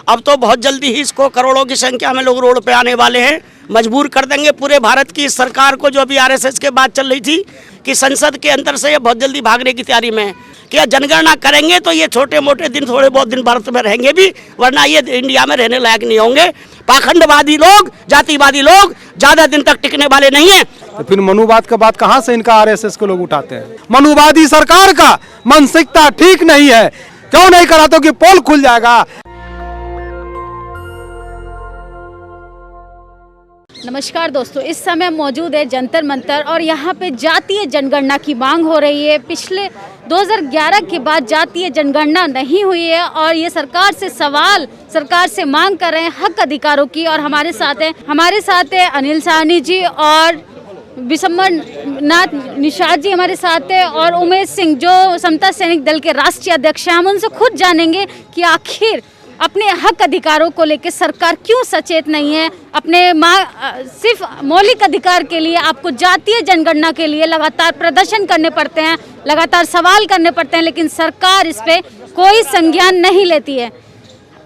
अब तो बहुत जल्दी ही इसको करोड़ों की संख्या में लोग रोड पे आने वाले हैं, मजबूर कर देंगे पूरे भारत की सरकार को, जो अभी आरएसएस के बात चल रही थी कि संसद के अंदर से ये बहुत जल्दी भागने की तैयारी में है। क्या जनगणना करेंगे तो ये छोटे मोटे दिन, थोड़े बहुत दिन भारत में रहेंगे भी, वरना ये इंडिया में रहने लायक नहीं होंगे। पाखंडवादी लोग, जातिवादी लोग ज्यादा दिन तक टिकने वाले नहीं है। तो फिर मनुवाद का बात कहाँ से इनका आरएसएस के लोग उठाते हैं? मनुवादी सरकार का मानसिकता ठीक नहीं है। क्यों नहीं कराते कि पोल खुल जाएगा। नमस्कार दोस्तों, इस समय मौजूद है जंतर मंतर और यहाँ पे जातीय जनगणना की मांग हो रही है। पिछले 2011 के बाद जातीय जनगणना नहीं हुई है और ये सरकार से मांग कर रहे हैं हक अधिकारों की। और हमारे साथ है अनिल साहनी जी और विशंबर नाथ निषाद जी हमारे साथ है, और उमेश सिंह जो समता सैनिक दल के राष्ट्रीय अध्यक्ष हैं। हम उनसे खुद जानेंगे कि आखिर अपने हक अधिकारों को लेकर सरकार क्यों सचेत नहीं है। अपने सिर्फ मौलिक अधिकार के लिए आपको जातीय जनगणना के लिए लगातार प्रदर्शन करने पड़ते हैं, लगातार सवाल करने पड़ते हैं, लेकिन सरकार इस पे कोई संज्ञान नहीं लेती है।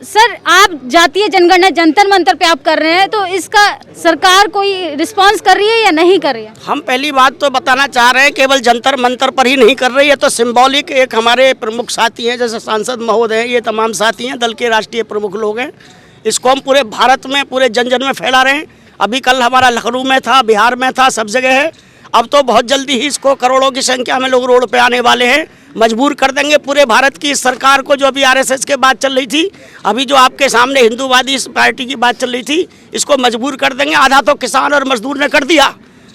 सर, आप जातीय जनगणना जंतर मंतर पे आप कर रहे हैं, तो इसका सरकार कोई रिस्पांस कर रही है या नहीं कर रही है? हम पहली बात तो बताना चाह रहे हैं, केवल जंतर मंतर पर ही नहीं कर रही है, तो सिंबॉलिक एक हमारे प्रमुख साथी हैं, जैसे सांसद महोदय हैं, ये तमाम साथी हैं, दल के राष्ट्रीय प्रमुख लोग हैं। इसको हम पूरे भारत में, पूरे जन जन में फैला रहे हैं। अभी कल हमारा लखनऊ में था, बिहार में था, सब जगह है। अब तो बहुत जल्दी ही इसको करोड़ों की संख्या में लोग रोड पे आने वाले हैं, मजबूर कर देंगे पूरे भारत की सरकार को, जो अभी आरएसएस के बात चल रही थी, अभी जो आपके सामने हिंदूवादी पार्टी की बात चल रही थी, इसको मजबूर कर देंगे। आधा तो किसान और मजदूर ने कर दिया,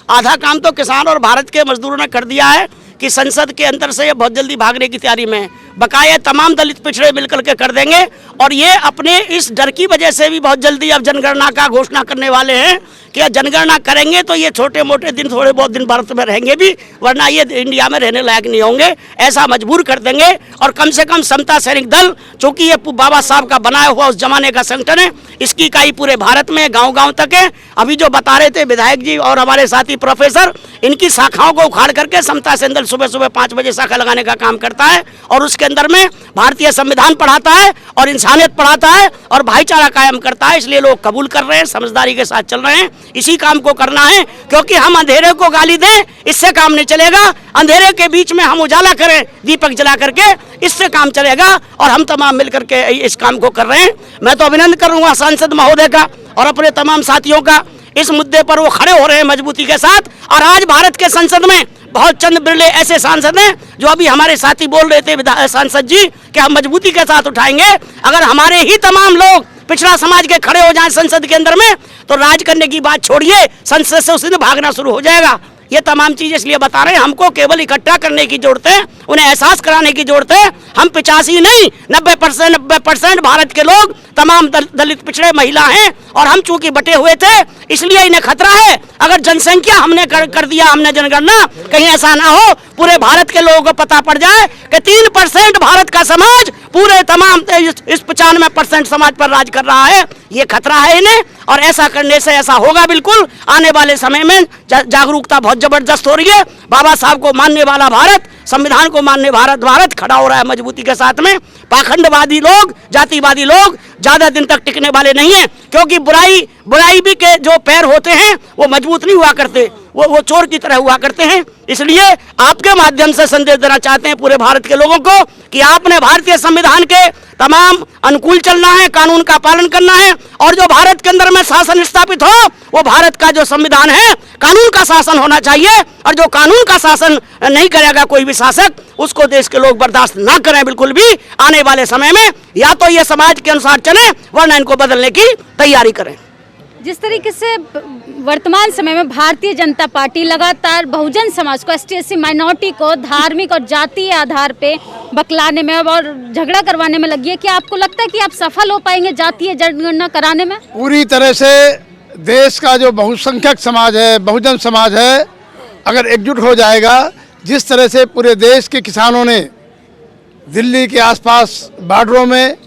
आधा काम तो किसान और भारत के मजदूरों ने कर दिया है कि संसद के अंदर से ये बहुत जल्दी भागने की तैयारी में है। बकाया तमाम दलित पिछड़े मिलकर के कर देंगे, और ये अपने इस डर की वजह से भी बहुत जल्दी अब जनगणना का घोषणा करने वाले हैं कि जनगणना करेंगे तो ये छोटे मोटे दिन, थोड़े बहुत दिन भारत में रहेंगे भी, वरना ये इंडिया में रहने लायक नहीं होंगे। ऐसा मजबूर कर देंगे। और कम से कम समता सैनिक दल, चूंकि ये बाबा साहब का बनाया हुआ उस जमाने का संगठन है, इसकी इकाई पूरे भारत में गांव-गांव तक है। अभी जो बता रहे थे विधायक जी और हमारे साथी प्रोफेसर, इनकी शाखाओं को उखाड़ करके समता सैनिक दल सुबह सुबह 5 बजे शाखा लगाने का काम करता है, और उसके अंदर में भारतीय संविधान पढ़ाता है और इंसानियत पढ़ाता है और भाईचारा कायम करता है। इसलिए लोग कबूल कर रहे हैं, समझदारी के साथ चल रहे हैं। इसी काम को करना है, क्योंकि हम अंधेरे को गाली दें, इससे काम नहीं चलेगा। अंधेरे के बीच में हम उजाला करें दीपक जला करके, इससे काम चलेगा। और हम तमाम मिलकर के इस काम को कर रहे हैं। मैं तो अभिनंदन करूंगा सांसद महोदय का और अपने तमाम साथियों का, इस मुद्दे पर वो खड़े हो रहे हैं मजबूती के साथ। और आज भारत के संसद में बहुत चंद बिरले ऐसे सांसद हैं, जो अभी हमारे साथी बोल रहे थे सांसद जी कि हम मजबूती के साथ उठाएंगे। अगर हमारे ही तमाम लोग पिछड़ा समाज के खड़े हो जाएं संसद के अंदर में, तो राज करने की बात छोड़िए, संसद से उसी दिन भागना शुरू हो जाएगा। ये तमाम चीज़ इसलिए बता रहे हैं, हमको केवल इकट्ठा करने की जरूरत है, उन्हें एहसास कराने की जरूरत है। हम 85 नहीं 90% भारत के लोग तमाम दलित पिछड़े महिला हैं, और हम चूंकि बटे हुए थे, इसलिए इन्हें खतरा है। अगर जनसंख्या हमने कर दिया, हमने जनगणना, कहीं ऐसा ना हो पूरे भारत के लोगों को पता पड़ जाए कि 3% भारत का समाज पूरे तमाम इस 95% समाज पर राज कर रहा है। ये खतरा है इन्हें, और ऐसा करने से ऐसा होगा बिल्कुल। आने वाले समय में जागरूकता बहुत जबरदस्त हो रही है। बाबा साहब को मानने वाला भारत, संविधान को मानने भारत खड़ा हो रहा है मजबूती के साथ में। पाखंडवादी लोग, जातिवादी लोग ज्यादा दिन तक टिकने वाले नहीं है, क्योंकि बुराई भी के जो पैर होते हैं वो मजबूत नहीं हुआ करते, वो चोर की तरह हुआ करते हैं। इसलिए आपके माध्यम से संदेश देना चाहते हैं पूरे भारत के लोगों को कि आपने भारतीय संविधान के तमाम अनुकूल चलना है, कानून का पालन करना है, और जो भारत के अंदर में शासन स्थापित हो, वो भारत का जो संविधान है, कानून का शासन होना चाहिए। और जो कानून का शासन नहीं करेगा कोई भी शासक, उसको देश के लोग बर्दाश्त ना करें बिल्कुल भी। आने वाले समय में या तो ये समाज के अनुसार चले, वरना इनको बदलने की तैयारी करें। जिस तरीके से वर्तमान समय में भारतीय जनता पार्टी लगातार बहुजन समाज को, ST/SC माइनॉरिटी को धार्मिक और जातीय आधार पे बकलाने में और झगड़ा करवाने में लगी है, क्या आपको लगता है कि आप सफल हो पाएंगे जातीय जनगणना कराने में? पूरी तरह से देश का जो बहुसंख्यक समाज है, बहुजन समाज है, अगर एकजुट हो जाएगा, जिस तरह से पूरे देश के किसानों ने दिल्ली के आसपास बॉर्डरों में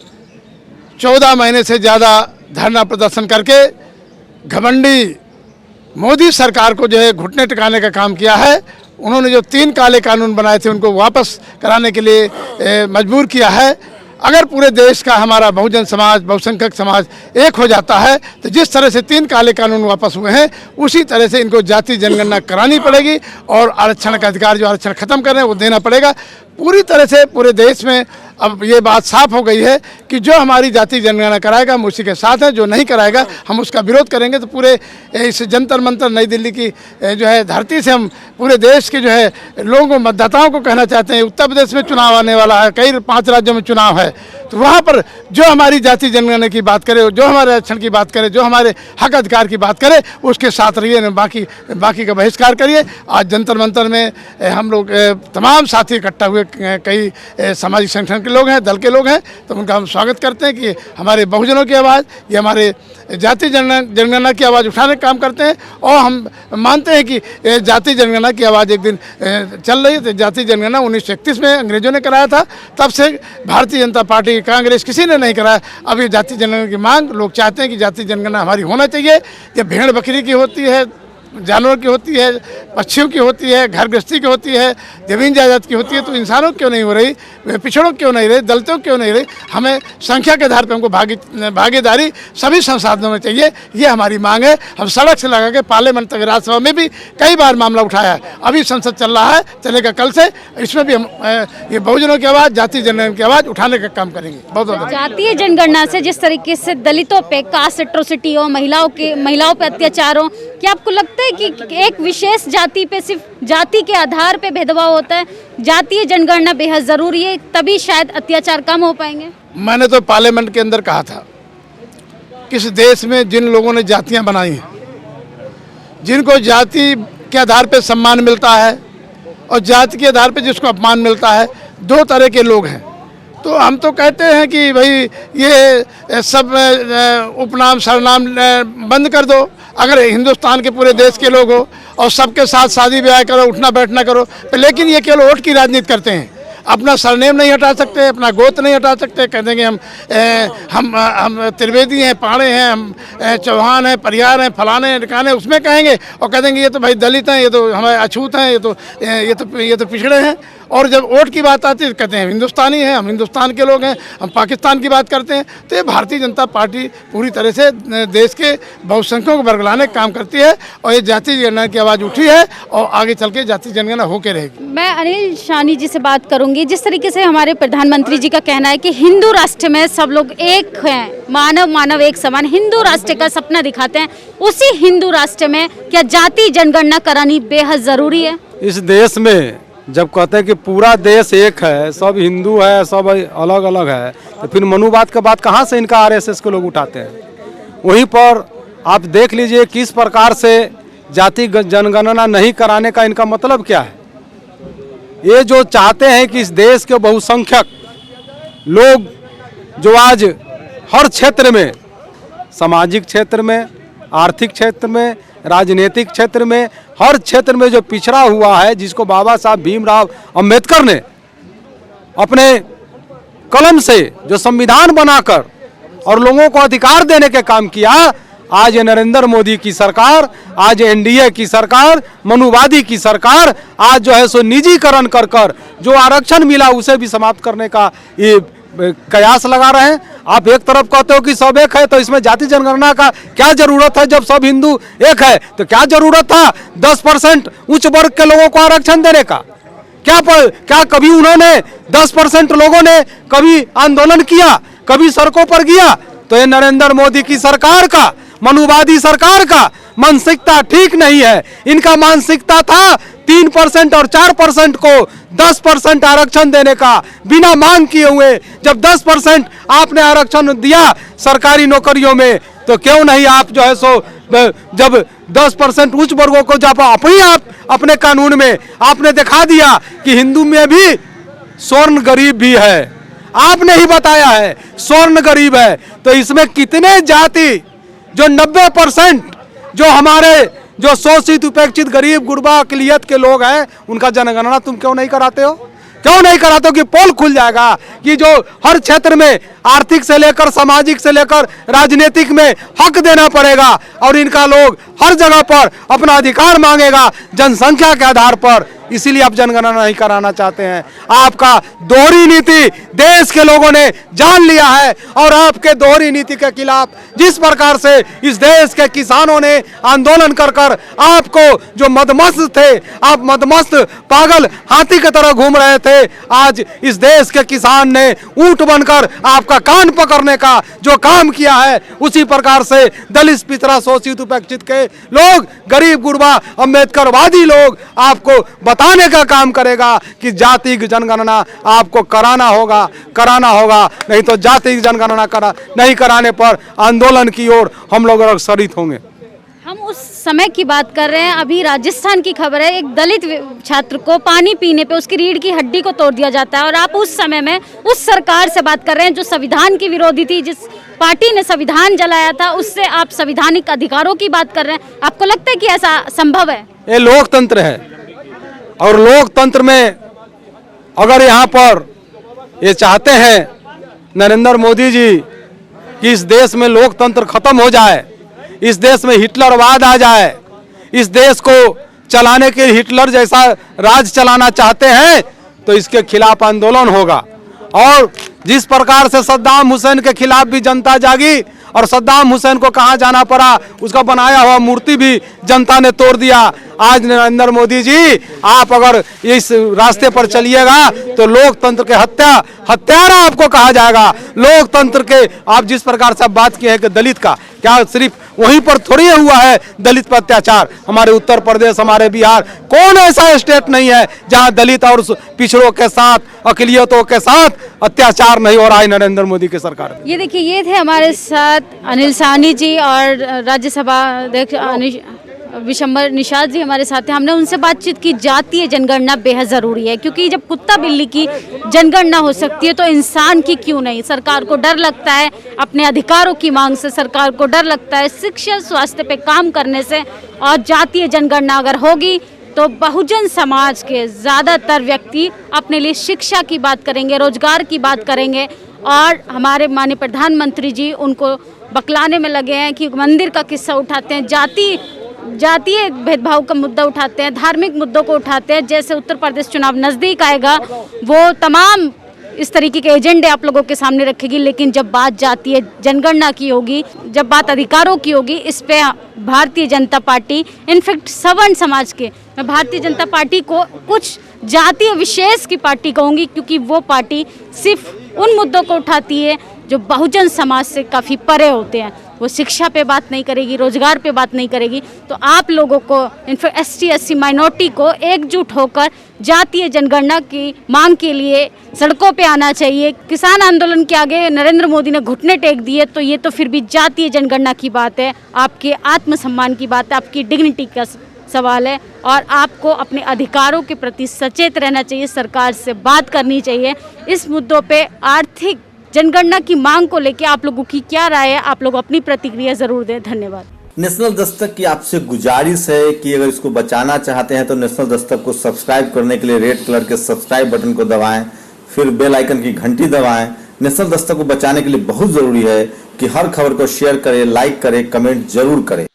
14 महीने से ज़्यादा धरना प्रदर्शन करके घमंडी मोदी सरकार को जो है घुटने टिकाने का काम किया है। उन्होंने जो 3 काले कानून बनाए थे, उनको वापस कराने के लिए मजबूर किया है। अगर पूरे देश का हमारा बहुजन समाज, बहुसंख्यक समाज एक हो जाता है तो जिस तरह से 3 काले कानून वापस हुए हैं उसी तरह से इनको जाति जनगणना करानी पड़ेगी और आरक्षण का अधिकार जो आरक्षण खत्म कर रहे हैं वो देना पड़ेगा। पूरी तरह से पूरे देश में अब ये बात साफ हो गई है कि जो हमारी जाति जनगणना कराएगा हम उसी के साथ हैं, जो नहीं कराएगा हम उसका विरोध करेंगे। तो पूरे इस जंतर मंतर नई दिल्ली की जो है धरती से हम पूरे देश के जो है लोगों मतदाताओं को कहना चाहते हैं, उत्तर प्रदेश में चुनाव आने वाला है, कई 5 राज्यों में चुनाव है, तो वहाँ पर जो हमारी जाति जनगणना की बात करे, जो हमारे आरक्षण की बात करे, जो हमारे हक अधिकार की बात करे उसके साथ रहिए, बाकी का बहिष्कार करिए। आज जंतर मंतर में हम लोग तमाम साथी इकट्ठा हुए, कई सामाजिक संगठन के लोग हैं, दल के लोग हैं, तो उनका हम स्वागत करते हैं कि हमारे बहुजनों की आवाज़, ये हमारे जाति जनगणना की आवाज़ उठाने का काम करते हैं। और हम मानते हैं कि जाति जनगणना की आवाज़ एक दिन चल रही है। जाति जनगणना 1931 में अंग्रेजों ने कराया था, तब से भारतीय जनता पार्टी, कांग्रेस किसी ने नहीं कराया। अब ये जाति जनगणना की मांग लोग चाहते हैं कि जाति जनगणना हमारी होना चाहिए। ये भेड़ बकरी की होती है, जानवर की होती है, पक्षियों की होती है, घर गृहस्थी की होती है, जमीन जायदाद की होती है, तो इंसानों क्यों नहीं हो रही, पिछड़ों क्यों नहीं रही, दलितों क्यों नहीं रही। हमें संख्या के आधार पर हमको भागीदारी सभी संसाधनों में चाहिए, ये हमारी मांग है। हम सड़क से लगा के पार्लियामेंट तक, राज्यसभा में भी कई बार मामला उठाया है, अभी संसद चल रहा है, चलेगा कल से। इसमें भी हम ये बहुजनों की आवाज़, जाति जनगणना की आवाज़ उठाने का काम करेंगे। बहुत जातीय जनगणना से जिस तरीके से दलितों पे कास्ट एट्रोसिटी हो, महिलाओं पे अत्याचार हो, क्या आपको लगता है कि एक विशेष जाति पे सिर्फ जाति के आधार पे भेदभाव होता है? जातीय जनगणना बेहद जरूरी है, तभी शायद अत्याचार कम हो पाएंगे। मैंने तो पार्लियामेंट के अंदर कहा था कि इस देश में जिन लोगों ने जातियां बनाई हैं, जिनको जाति के आधार पे सम्मान मिलता है और जाति के आधार पे जिसको अपमान मिलता है, 2 तरह के लोग हैं। तो हम तो कहते हैं कि भाई ये सब उपनाम सरनाम बंद कर दो। अगर हिंदुस्तान के पूरे देश के लोग हो और सबके साथ शादी ब्याह करो, उठना बैठना करो, लेकिन ये केवल वोट की राजनीति करते हैं। अपना सरनेम नहीं हटा सकते, अपना गोत्र नहीं हटा सकते। कह देंगे हम त्रिवेदी हैं, पाड़े हैं, हम चौहान हैं, परिहार हैं, फलाने हैं, ढिकाने, उसमें कहेंगे। और कह देंगे ये तो भाई दलित हैं, ये तो हमारे अछूत हैं, ये तो पिछड़े हैं। और जब वोट की बात आती है तो कहते हैं हिंदुस्तानी हैं, हम हिंदुस्तान के लोग हैं, हम पाकिस्तान की बात करते हैं। तो ये भारतीय जनता पार्टी पूरी तरह से देश के बहुसंख्यकों को बरगलाने का काम करती है और ये जाति जनगणना की आवाज़ उठी है और आगे चल के जाति जनगणना होकर रहेगी। मैं अनिल शानी जी से बात करूंगी। जिस तरीके से हमारे प्रधानमंत्री जी का कहना है कि हिंदू राष्ट्र में सब लोग एक हैं, मानव एक समान, हिंदू राष्ट्र का सपना दिखाते हैं, उसी हिंदू राष्ट्र में क्या जाति जनगणना करानी बेहद जरूरी है? इस देश में जब कहते हैं कि पूरा देश एक है, सब हिंदू है, सब अलग अलग है, तो फिर मनुवाद का बात कहाँ से इनका आरएसएस के लोग उठाते हैं? वहीं पर आप देख लीजिए किस प्रकार से जाति जनगणना नहीं कराने का इनका मतलब क्या है। ये जो चाहते हैं कि इस देश के बहुसंख्यक लोग जो आज हर क्षेत्र में, सामाजिक क्षेत्र में, आर्थिक क्षेत्र में, राजनीतिक क्षेत्र में, हर क्षेत्र में जो पिछड़ा हुआ है, जिसको बाबा साहब भीमराव अंबेडकर ने अपने कलम से जो संविधान बनाकर और लोगों को अधिकार देने के काम किया, आज ये नरेंद्र मोदी की सरकार, आज एनडीए की सरकार, मनुवादी की सरकार आज जो है सो निजीकरण कर कर जो आरक्षण मिला उसे भी समाप्त करने का ये कयास लगा रहे हैं। आप एक तरफ कहते हो कि सब एक है, तो इसमें जाति जनगणना का क्या जरूरत है? जब सब हिंदू एक है तो क्या जरूरत था 10% उच्च वर्ग के लोगों को आरक्षण देने का? क्या कभी उन्होंने 10% लोगों ने कभी आंदोलन किया, कभी सड़कों पर गया? तो ये नरेंद्र मोदी की सरकार का, मनुवादी सरकार का मानसिकता ठीक नहीं है। इनका मानसिकता था 3% और 4% को 10% आरक्षण देने का, बिना मांग किए हुए। जब 10% आपने आरक्षण दिया सरकारी नौकरियों में, तो क्यों नहीं आप जो है सो जब 10% उच्च वर्गों को जब आप अपने कानून में आपने दिखा दिया कि हिंदू में भी स्वर्ण गरीब भी है, आपने ही बताया है स्वर्ण गरीब है, तो इसमें कितने जाति जो 90% जो हमारे जो शोषित उपेक्षित गरीब गुरबा अकलियत के लोग हैं, उनका जनगणना तुम क्यों नहीं कराते हो? क्यों नहीं कराते हो कि पोल खुल जाएगा कि जो हर क्षेत्र में आर्थिक से लेकर सामाजिक से लेकर राजनीतिक में हक देना पड़ेगा और इनका लोग हर जगह पर अपना अधिकार मांगेगा जनसंख्या के आधार पर। इसीलिए आप जनगणना नहीं कराना चाहते हैं। आपका दोहरी नीति देश के लोगों ने जान लिया है और आपके दोहरी नीति के खिलाफ जिस प्रकार से इस देश के किसानों ने आंदोलन कर कर आपको जो मदमस्त थे, आप मदमस्त पागल हाथी की तरह घूम रहे थे, आज इस देश के किसान ने ऊंट बनकर आपका कान पकड़ने का जो काम किया है, उसी प्रकार से दलित पिछड़ा शोषित उपेक्षित के लोग, गरीब गुरबा अम्बेडकरवादी लोग आपको बताने का काम करेगा कि जाति की जनगणना आपको कराना होगा, नहीं तो जाति की जनगणना नहीं कराने पर आंदोलन की ओर हम लोग अग्रसरित होंगे। हम उस समय की बात कर रहे हैं। अभी राजस्थान की खबर है, एक दलित छात्र को पानी पीने पे उसकी रीढ़ की हड्डी को तोड़ दिया जाता है और आप उस समय में उस सरकार से बात कर रहे हैं जो संविधान की विरोधी थी, जिस पार्टी ने संविधान जलाया था, उससे आप संवैधानिक अधिकारों की बात कर रहे हैं। आपको लगता है कि ऐसा संभव है? ये लोकतंत्र है और लोकतंत्र में अगर यहाँ पर ये चाहते हैं नरेंद्र मोदी जी कि इस देश में लोकतंत्र खत्म हो जाए, इस देश में हिटलरवाद आ जाए, इस देश को चलाने के हिटलर जैसा राज चलाना चाहते हैं, तो इसके खिलाफ आंदोलन होगा। और जिस प्रकार से सद्दाम हुसैन के खिलाफ भी जनता जागी और सद्दाम हुसैन को कहाँ जाना पड़ा, उसका बनाया हुआ मूर्ति भी जनता ने तोड़ दिया। आज नरेंद्र मोदी जी आप अगर इस रास्ते पर चलिएगा तो लोकतंत्र के हत्यारा आपको कहा जाएगा। लोकतंत्र के आप जिस प्रकार से बात की है कि दलित का, क्या सिर्फ वहीं पर थोड़ी हुआ है दलित पर अत्याचार? हमारे उत्तर प्रदेश, हमारे बिहार, कौन ऐसा स्टेट नहीं है जहां दलित और पिछड़ों के साथ, अकलियतों के साथ अत्याचार नहीं हो रहा है नरेंद्र मोदी की सरकार। ये देखिए, ये थे हमारे साथ अनिल साहनी जी और राज्यसभा अध्यक्ष विशंबर निषाद जी हमारे साथ हैं। हमने उनसे बातचीत की। जातीय जनगणना बेहद ज़रूरी है, क्योंकि जब कुत्ता बिल्ली की जनगणना हो सकती है तो इंसान की क्यों नहीं? सरकार को डर लगता है अपने अधिकारों की मांग से, सरकार को डर लगता है शिक्षा स्वास्थ्य पे काम करने से। और जातीय जनगणना अगर होगी तो बहुजन समाज के ज़्यादातर व्यक्ति अपने लिए शिक्षा की बात करेंगे, रोजगार की बात करेंगे। और हमारे माननीय प्रधानमंत्री जी उनको बकलाने में लगे हैं कि मंदिर का किस्सा उठाते हैं, जातीय भेदभाव का मुद्दा उठाते हैं, धार्मिक मुद्दों को उठाते हैं। जैसे उत्तर प्रदेश चुनाव नज़दीक आएगा, वो तमाम इस तरीके के एजेंडे आप लोगों के सामने रखेगी। लेकिन जब बात जातीय जनगणना की होगी, जब बात अधिकारों की होगी, इस पे भारतीय जनता पार्टी, इनफैक्ट सवर्ण समाज के, मैं भारतीय जनता पार्टी को कुछ जातीय विशेष की पार्टी कहूँगी, क्योंकि वो पार्टी सिर्फ उन मुद्दों को उठाती है जो बहुजन समाज से काफ़ी परे होते हैं। वो शिक्षा पे बात नहीं करेगी, रोजगार पे बात नहीं करेगी। तो आप लोगों को, इनफैक्ट ST SC माइनॉरिटी को एकजुट होकर जातीय जनगणना की मांग के लिए सड़कों पे आना चाहिए। किसान आंदोलन के आगे नरेंद्र मोदी ने घुटने टेक दिए, तो ये तो फिर भी जातीय जनगणना की बात है, आपके आत्मसम्मान की बात है, आपकी डिग्निटी का सवाल है। और आपको अपने अधिकारों के प्रति सचेत रहना चाहिए, सरकार से बात करनी चाहिए इस मुद्दों पे। आर्थिक जनगणना की मांग को लेकर आप लोगों की क्या राय है? आप लोग अपनी प्रतिक्रिया जरूर दें। धन्यवाद। नेशनल दस्तक की आपसे गुजारिश है कि अगर इसको बचाना चाहते हैं तो नेशनल दस्तक को सब्सक्राइब करने के लिए रेड कलर के सब्सक्राइब बटन को दबाएं, फिर बेल आइकन की घंटी दबाएं। नेशनल दस्तक को बचाने के लिए बहुत जरूरी है कि हर खबर को शेयर करें, लाइक करें, कमेंट जरूर करें।